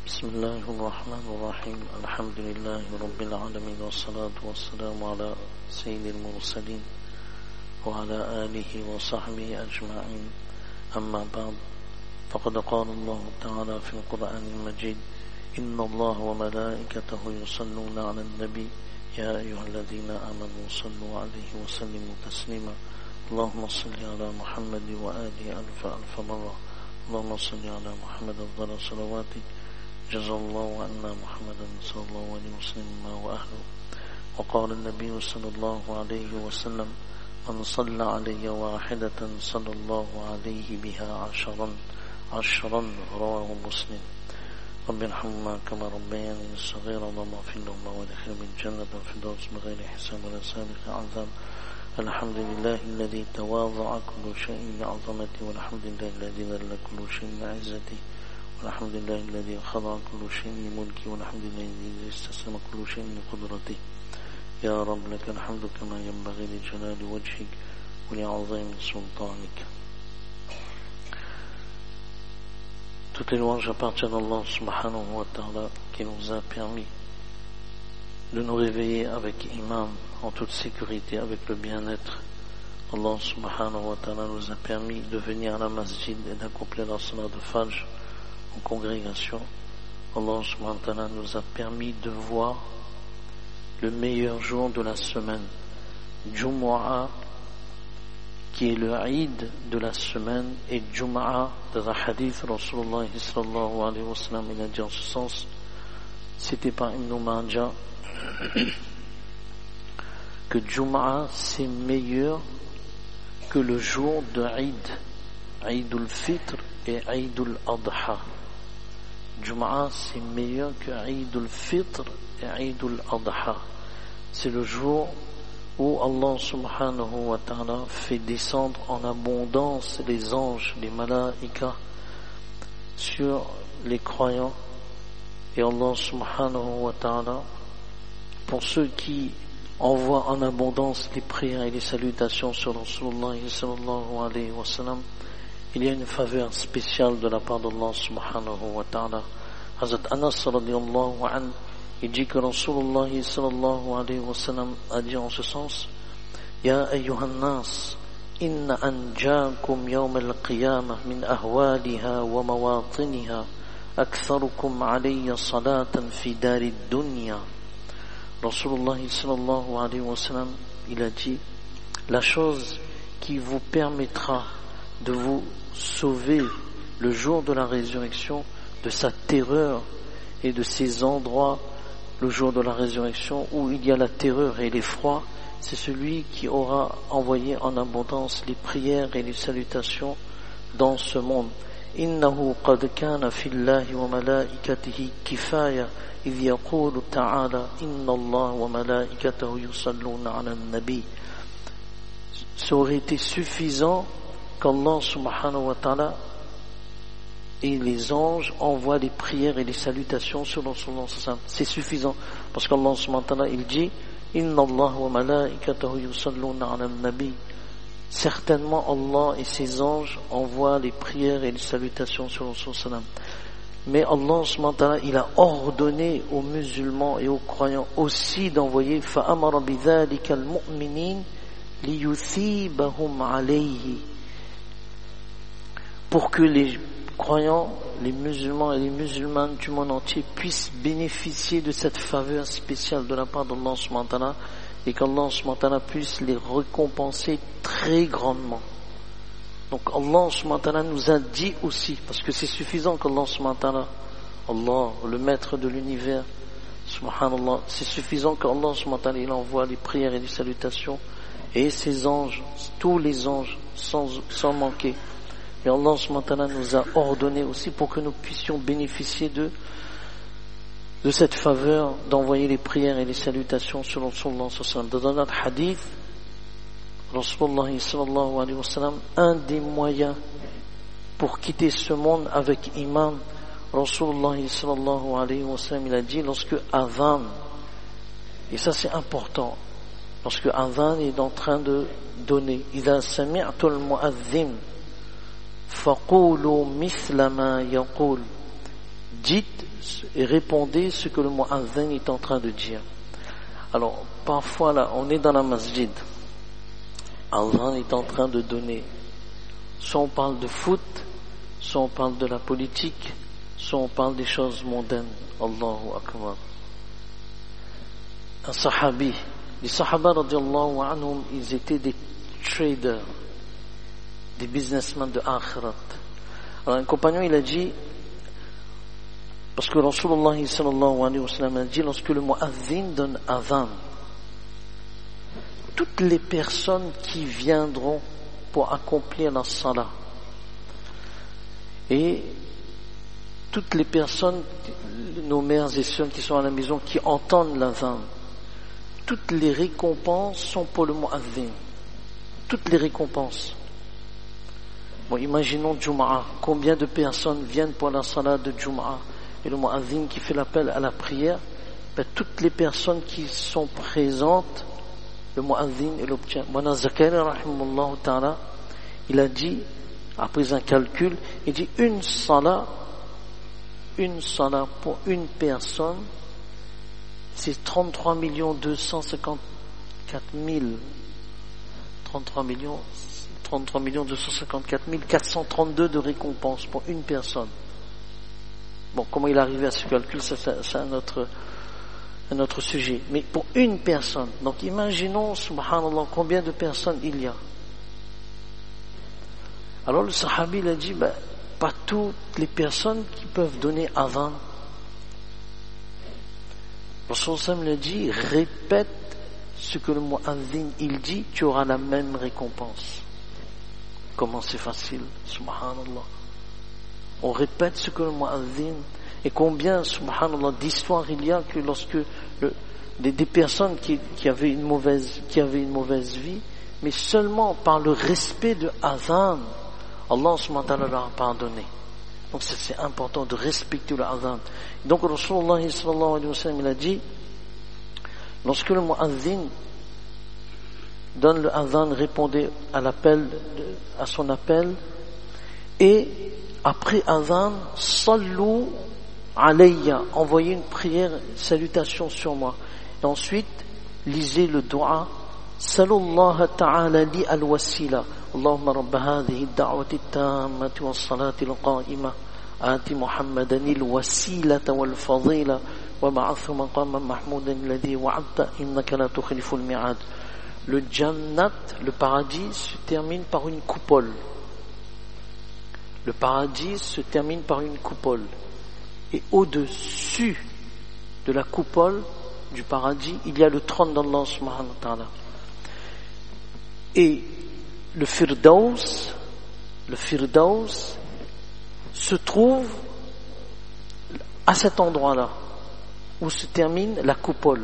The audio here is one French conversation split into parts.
بسم الله الرحمن الرحيم الحمد لله رب العالمين والصلاة والسلام على سيد المرسلين وعلى آله وصحبه أجمعين أما بعد فقد قال الله تعالى في القرآن المجيد إن الله وملائكته يصلون على النبي يا أيها الذين آمنوا صلوا عليه وسلموا تسليما اللهم صل على محمد وآله ألف مرة اللهم صل على محمد أفضل صلواتك جزا الله عنا محمدا صلى الله عليه وسلم وأهله وقال النبي صلى الله عليه وسلم من صلى علي واحدة صلى الله عليه بها عشرا رواه مسلم رب ارحمهما كما ربياني صغيرا اللهم اغفر لهما وادخلهما الجنة الفردوس بغير حساب ولا سابق عذاب الحمد لله الذي تواضع كل شيء لعظمته والحمد لله الذي ذل كل شيء لعزته والحمد لله الذي خضع كل شيء لملكه والحمد لله الذي استسلم كل شيء لقدرته يا رب لك الحمد كما ينبغي لجلال وجهك ولعظيم سلطانك. Toutes les louanges appartiennent à Allah subhanahu wa ta'ala qui nous a permis de nous réveiller avec iman en toute sécurité, avec le bien-être. Allah subhanahu wa ta'ala nous a permis de venir à la masjid et d'accomplir la salat de Fajr en congrégation. Allah subhanahu wa ta'ala nous a permis de voir le meilleur jour de la semaine, Jumu'ah, qui est le Eid de la semaine, et Jumu'ah, dans un hadith, Rasulullah sallallahu alayhi wa sallam, il a dit en ce sens, cité par Ibn Majah, que Jumu'ah c'est meilleur que le jour de Eid, Eid al-Fitr et Eid al-Adha. Jumu'ah c'est meilleur que Eid al-Fitr et Eid al-Adha. C'est le jour où Allah subhanahu wa ta'ala fait descendre en abondance les anges, les malaïkas sur les croyants, et Allah subhanahu wa ta'ala, pour ceux qui envoient en abondance les prières et les salutations sur Rasulullah sallallahu alayhi wa sallam, il y a une faveur spéciale de la part d'Allah subhanahu wa ta'ala. Hazrat Anas radiyallahu anhu, il dit que Rasulullah sallallahu alayhi wa sallam a dit en ce sens, Ya ayyuhan nas, inna anjaakum yawm al-qiyamah min ahwaliha wa mawatiniha aktharukum alayya salatan fi dari dunya. Rasulullah sallallahu alayhi wa sallam, il a dit, la chose qui vous permettra de vous sauver le jour de la résurrection de sa terreur et de ces endroits, le jour de la résurrection où il y a la terreur et l'effroi, c'est celui qui aura envoyé en abondance les prières et les salutations dans ce monde. Innahu qad kana fillahi wa malaikatihi kifaya idh yaqulu ta'ala inna Allah wa malaikatahu yusalluna 'ala an-nabi. Ça aurait été suffisant qu'Allah subhanahu wa ta'ala et les anges envoient les prières et les salutations sur Rasulullah. C'est suffisant, parce qu'Allah subhanahu wa ta'ala, il dit inna Allah wa malaikatahu yusalluna 'ala an-nabi. Certainement Allah et ses anges envoient les prières et les salutations sur Rasulullah. Mais Allah subhanahu wa ta'ala, il a ordonné aux musulmans et aux croyants aussi d'envoyer fa'amara bidhalika al-mu'minin liyuthibahum alayhi, pour que les croyants, les musulmans et les musulmanes du monde entier puissent bénéficier de cette faveur spéciale de la part d'Allah subhanahu wa ta'ala, et qu'Allah subhanahu wa ta'ala puisse les récompenser très grandement. Donc Allah subhanahu wa ta'ala nous a dit aussi, parce que c'est suffisant qu'Allah subhanahu wa ta'ala, Allah, le maître de l'univers, subhanallah, c'est suffisant qu'Allah subhanahu wa ta'ala, il envoie les prières et les salutations, et ses anges, tous les anges, sans manquer. Et Allah subhanahu wa ta'ala nous a ordonné aussi pour que nous puissions bénéficier de cette faveur d'envoyer les prières et les salutations sur Rasulullah sallallahu alayhi wa sallam. Dans notre hadith, Rasulullah sallallahu alayhi wa sallam, un des moyens pour quitter ce monde avec iman, Rasulullah sallallahu alayhi wa sallam, il a dit, lorsque Adhan, et ça c'est important, lorsque Adhan est en train de donner, إذا سمعت المؤذن فقولوا مثل ما يقول dites et répondez ce que le mu'adhin est en train de dire. Alors, parfois là, on est dans la masjid, Allah est en train de donner, soit on parle de foot, soit on parle de la politique, soit on parle des choses mondaines. Allahu Akbar. Un sahabi, les sahaba radiallahu anhum, ils étaient des traders, des businessmen de akhirat. Alors un compagnon, il a dit, parce que Rasulullah sallallahu alayhi wa sallam a dit, lorsque le mu'adhin donne adhan, toutes les personnes qui viendront pour accomplir la salat, et toutes les personnes, nos mères et sœurs qui sont à la maison, qui entendent l'adhan, toutes les récompenses sont pour le mu'adhin. Toutes les récompenses. Bon, imaginons Jum'ah. Combien de personnes viennent pour la salat de Jum'ah et le mu'adhin qui fait l'appel à la prière, toutes les personnes qui sont présentes, le mu'adhin il obtient. Mona Zakari rahimahullah ta'ala, il a dit, après un calcul, il dit une salat pour une personne, c'est 33 254 000. 33 254 432 de récompenses pour une personne. Bon, comment il est arrivé à ce calcul, c'est un autre sujet. Mais pour une personne, donc imaginons, subhanallah, combien de personnes il y a. Alors le sahabi il a dit, pas toutes les personnes qui peuvent donner adhan. Le Rasul l'a dit, répète ce que le mu'adhin il dit, tu auras la même récompense. Comment c'est facile, subhanallah. On répète ce que le mu'adhin, et combien, subhanallah, d'histoires il y a que lorsque des personnes qui avaient une mauvaise vie, mais seulement par le respect de adhan, Allah subhanahu wa ta'ala leur a pardonné. Donc c'est important de respecter le adhan. Donc Rasulullah sallallahu alayhi wa sallam il a dit, lorsque le mu'adhin donne le adhan, répondez à son appel, et après adhan, sallu alayya, envoyez une prière, salutation sur moi. Et ensuite, lisez le dua, sallallahu ta'ala li al-wasila, Allahumma rabba hadhihi ad-da'wati at-tammati was-salati al-qa'imah, آتِ محمدا الوسيلة والفضيلة وبعثه مقاما محمودا الذي وعدت إنك لا تخلف الميعاد. Le Jannat, le paradis, se termine par une coupole. Le paradis se termine par une coupole. Et au-dessus de la coupole du paradis, il y a le trône d'Allah subhanahu wa ta'ala. Et le Firdaus se trouve à cet endroit-là où se termine la coupole,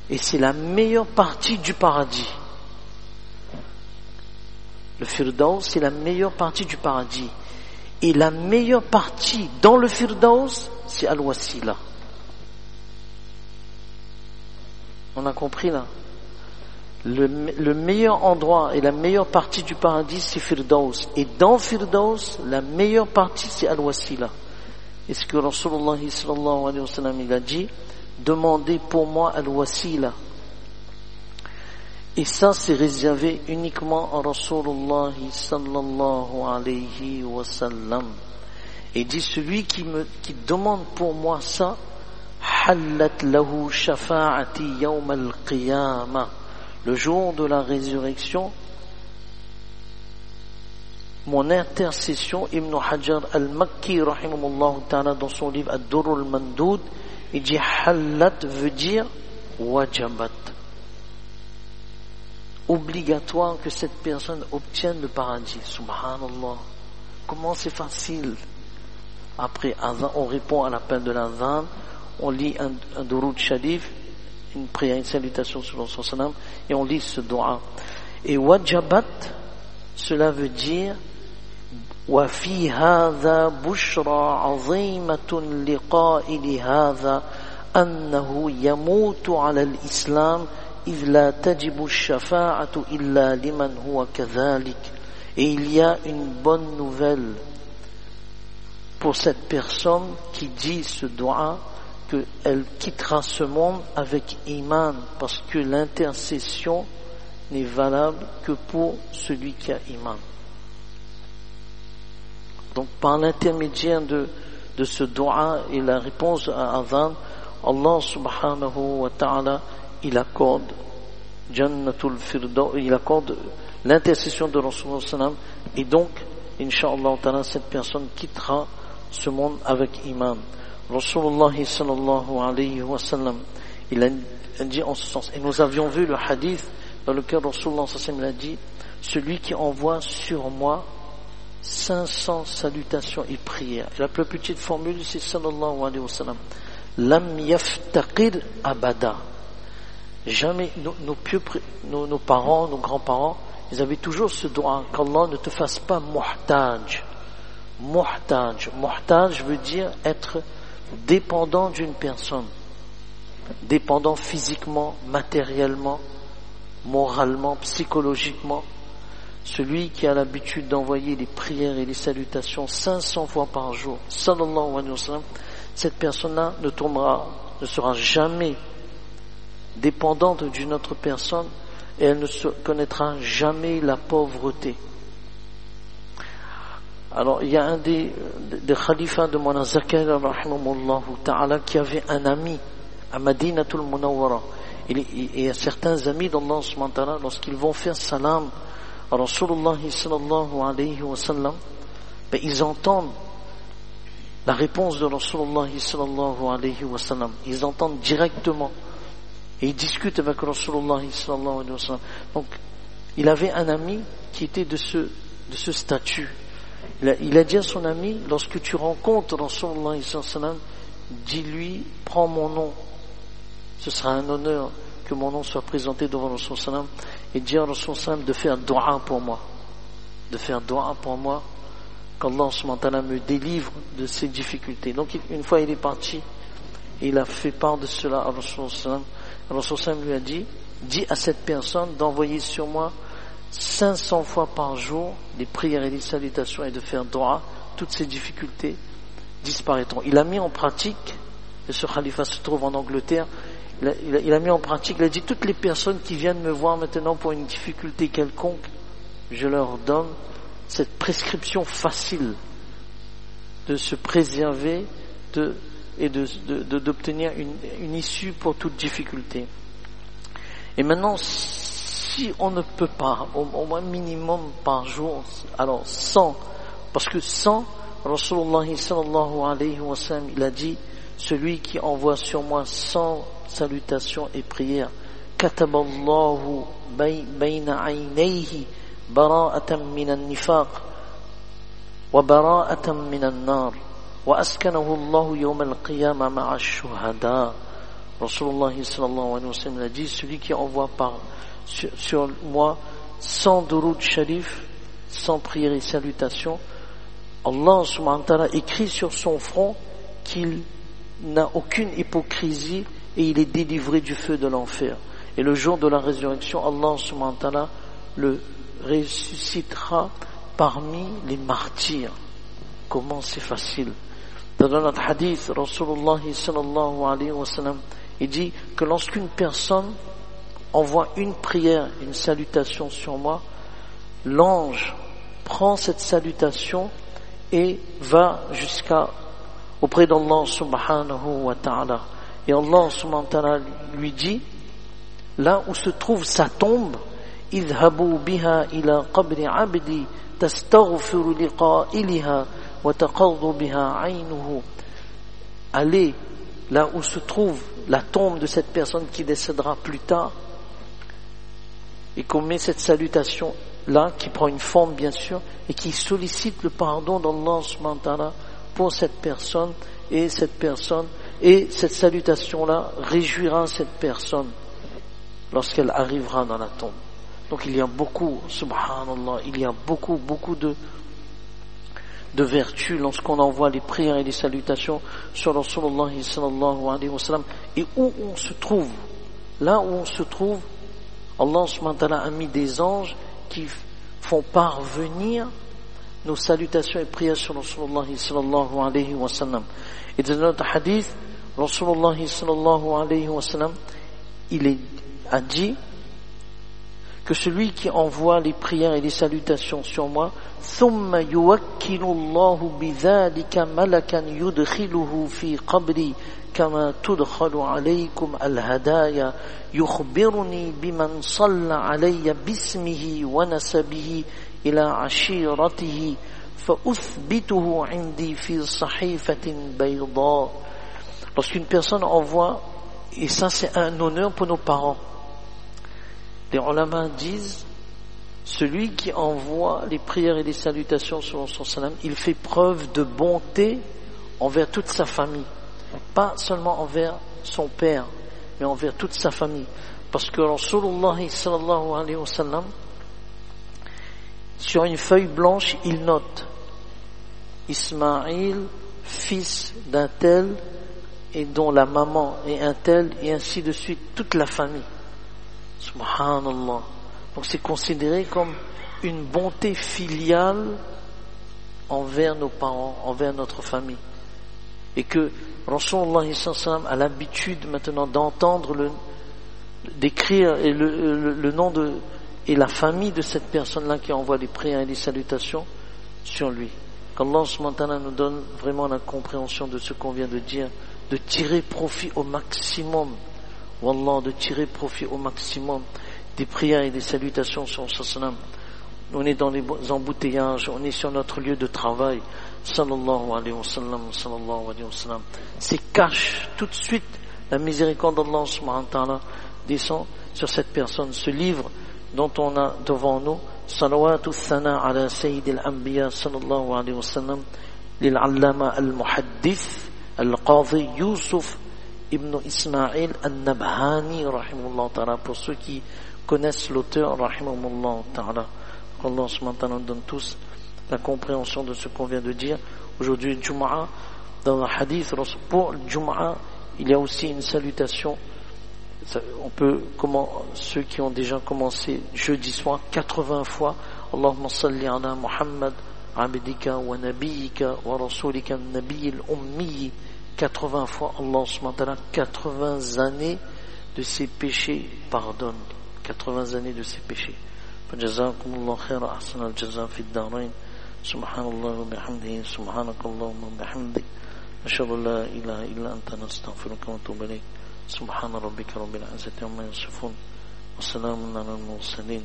et c'est la meilleure partie du paradis. Le Firdaus, c'est la meilleure partie du paradis, et la meilleure partie dans le Firdaus, c'est Al-Wasila. On a compris là? Le meilleur endroit et la meilleure partie du paradis, c'est Firdaus. Et dans Firdaus, la meilleure partie, c'est Al-Wasila. Et ce que Rasulullah sallallahu alayhi wa sallam il a dit, demandez pour moi Al-Wasila. Et ça, c'est réservé uniquement à Rasulullah sallallahu alayhi wa sallam. Et il dit, celui qui demande pour moi ça, hallat lahu shafa'ati yawm al-qiyamah. Le jour de la résurrection, mon intercession, Ibn Hajar al-Makki, rahimahullah ta'ala, dans son livre Ad-Durr al-Mandoud, il dit hallat veut dire wajabat. Obligatoire que cette personne obtienne le paradis. Subhanallah. Comment c'est facile. Après adhan, on répond à l'appel de l'adhan, on lit un durud sharif, une prière, une salutation sur le sallam, et on lit ce dua. Et wajabat, cela veut dire وفي هذا بشرى عظيمة لقائل هذا أنه يموت على الإسلام إذ لا تجب الشفاعة إلا لمن هو كذلك. Et il y a une bonne nouvelle pour cette personne qui dit ce dua qu'elle quittera ce monde avec iman, parce que l'intercession n'est valable que pour celui qui a iman. Donc par l'intermédiaire de ce dua et la réponse à Adhan, Allah subhanahu wa ta'ala, il accorde Jannatul Firdaus, il accorde l'intercession de Rasulullah sallam, et donc, Inch'Allah ta'ala, cette personne quittera ce monde avec iman. Rasulullah sallallahu alayhi wa sallam, il a dit en ce sens, et nous avions vu le hadith dans lequel Rasulullah sallallahu alayhi wa sallam a dit, celui qui envoie sur moi 500 salutations et prières. La plus petite formule, c'est sallallahu alayhi wa sallam, lam yaftaqir abada. Jamais, nos parents, nos grands-parents, ils avaient toujours ce droit qu'Allah ne te fasse pas muhtaj. Muhtaj veut dire être dépendant d'une personne, dépendant physiquement, matériellement, moralement, psychologiquement. Celui qui a l'habitude d'envoyer les prières et les salutations 500 fois par jour, sallallahu alayhi wa sallam, cette personne-là ne sera jamais dépendante d'une autre personne, et elle ne connaîtra jamais la pauvreté. Alors, il y a un des khalifas de Mawlana Zakaria rahimahullahu ta'ala qui avait un ami à Madinatul Munawwara. Il y a certains amis d'Allah subhanahu wa ta'ala, lorsqu'ils vont faire salam à Rasulullah sallallahu alayhi wa sallam, ils entendent la réponse de Rasulullah sallallahu alayhi wa sallam. Ils entendent directement. Et il discute avec Rasulullah sallallahu alayhi wa sallam. Donc, il avait un ami qui était de ce statut. Il a dit à son ami, lorsque tu rencontres Rasulullah sallallahu alayhi wa sallam, dis-lui, prends mon nom. Ce sera un honneur que mon nom soit présenté devant Rasulullah sallallahu alayhi wa sallam, et dis à Rasulullah sallallahu alayhi wa sallam de faire dua pour moi. De faire dua pour moi, qu'Allah subhanahu wa ta'ala me délivre de ces difficultés. Donc, une fois il est parti, il a fait part de cela à Rasulullah sallallahu alayhi wa sallam. Rasulullah lui a dit, dis à cette personne d'envoyer sur moi 500 fois par jour des prières et des salutations, et de faire dua, toutes ces difficultés disparaîtront. Il a mis en pratique, et ce khalifa se trouve en Angleterre, il a mis en pratique, il a dit, toutes les personnes qui viennent me voir maintenant pour une difficulté quelconque, je leur donne cette prescription facile de se préserver et d'obtenir une issue pour toute difficulté. Et maintenant, si on ne peut pas, au moins minimum par jour, alors 100, parce que 100, Rasulullah sallallahu alayhi wa sallam, il a dit, celui qui envoie sur moi 100 salutations et prières, kataballahu bayna aynayhi bara'atan minan nifaq wa bara'atan minan nar. وأسكنه الله يوم القيامة مع الشهداء. Rasulullah sallallahu alayhi wa sallam a dit, celui qui envoie sur moi 100 durud sharif, 100 prières et salutations, Allah subhanahu wa ta'ala écrit sur son front qu'il n'a aucune hypocrisie et il est délivré du feu de l'enfer. Et le jour de la résurrection, Allah subhanahu wa ta'ala le ressuscitera parmi les martyrs. Comment c'est facile. Dans notre hadith, Rasulullah sallallahu alayhi wa sallam, il dit que lorsqu'une personne envoie une prière, une salutation sur moi, l'ange prend cette salutation et va auprès d'Allah subhanahu wa ta'ala. Et Allah subhanahu wa ta'ala lui dit, là où se trouve sa tombe, idhabu biha ila qabri abdi tastaghfiru liqa'iliha wa taqaddu biha aynuhu. Allez là où se trouve la tombe de cette personne qui décédera plus tard, et qu'on met cette salutation là, qui prend une forme bien sûr, et qui sollicite le pardon d'Allah subhanahu wa ta'ala pour cette personne, et cette salutation là réjouira cette personne lorsqu'elle arrivera dans la tombe. Donc il y a beaucoup, subhanallah, il y a beaucoup de vertus lorsqu'on envoie les prières et les salutations sur Rasulullah sallallahu alayhi wa sallam. Et où on se trouve, là où on se trouve, Allah subhanahu wa ta'ala a mis des anges qui font parvenir nos salutations et prières sur Rasulullah sallallahu alayhi wa sallam. Et dans notre hadith, Rasulullah sallallahu alayhi wa sallam, a dit que celui qui envoie les prières et les salutations sur moi, ثم يوكل الله بذلك ملكا يدخله في قبري كما تدخل عليكم الهدايا يخبرني بمن صلى علي باسمه ونسبه إلى عشيرته فأثبته عندي في صحيفة بيضاء. Lorsqu'une personne envoie, et ça c'est un honneur pour nos parents, les ulama disent, celui qui envoie les prières et les salutations sur son salam, il fait preuve de bonté envers toute sa famille, pas seulement envers son père, mais envers toute sa famille, parce que Rasulullah sallallahu alayhi wa sallam, sur une feuille blanche, il note Ismaïl, fils d'un tel, et dont la maman est un tel, et ainsi de suite, toute la famille. Subhanallah. Donc c'est considéré comme une bonté filiale envers nos parents, envers notre famille. Et que Rasulullah a l'habitude maintenant d'entendre d'écrire et le nom et la famille de cette personne-là qui envoie les prières et les salutations sur lui. Qu'Allah subhanahu wa ta'ala nous donne vraiment la compréhension de ce qu'on vient de dire, de tirer profit au maximum, wallah, de tirer profit au maximum des prières et des salutations sur son salam. On est dans les embouteillages, on est sur notre lieu de travail, sallallahu alayhi wa sallam, sallallahu alayhi wa sallam. C'est cache tout de suite la miséricorde d'Allah subhanahu wa ta'ala descend sur cette personne. Ce livre dont on a devant nous, salawatu thana ala sayyid al-anbiya sallallahu alayhi wa sallam, lil-allama al-muhaddith al-qadhi Yusuf ibn Ismaïl al-Nabhani rahimahullah ta'ala, pour ceux qui connaissent l'auteur rahimahullah ta'ala. Allah subhanahu wa ta'ala nous donne tous la compréhension de ce qu'on vient de dire. Aujourd'hui, Jumu'ah, dans le hadith, pour Jumu'ah, il y a aussi une salutation. On peut, ceux qui ont déjà commencé jeudi soir, 80 fois, Allahumma salli ala Muhammad, abdika wa nabiyika wa rasulika nabiyil ummi, 80 fois, Allah subhanahu wa ta'ala, 80 années de ses péchés pardonne, 80 années de ses péchés. فجزاكم الله خير أحسن الجزاء في الدارين سبحان الله وبحمده سبحانك اللهم وبحمدك أشهد أن لا إله إلا أنت نستغفرك ونتوب إليك سبحان ربك رب العزة عما يصفون وسلام على المرسلين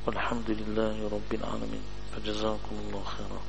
والحمد لله رب العالمين فجزاكم الله خيرا.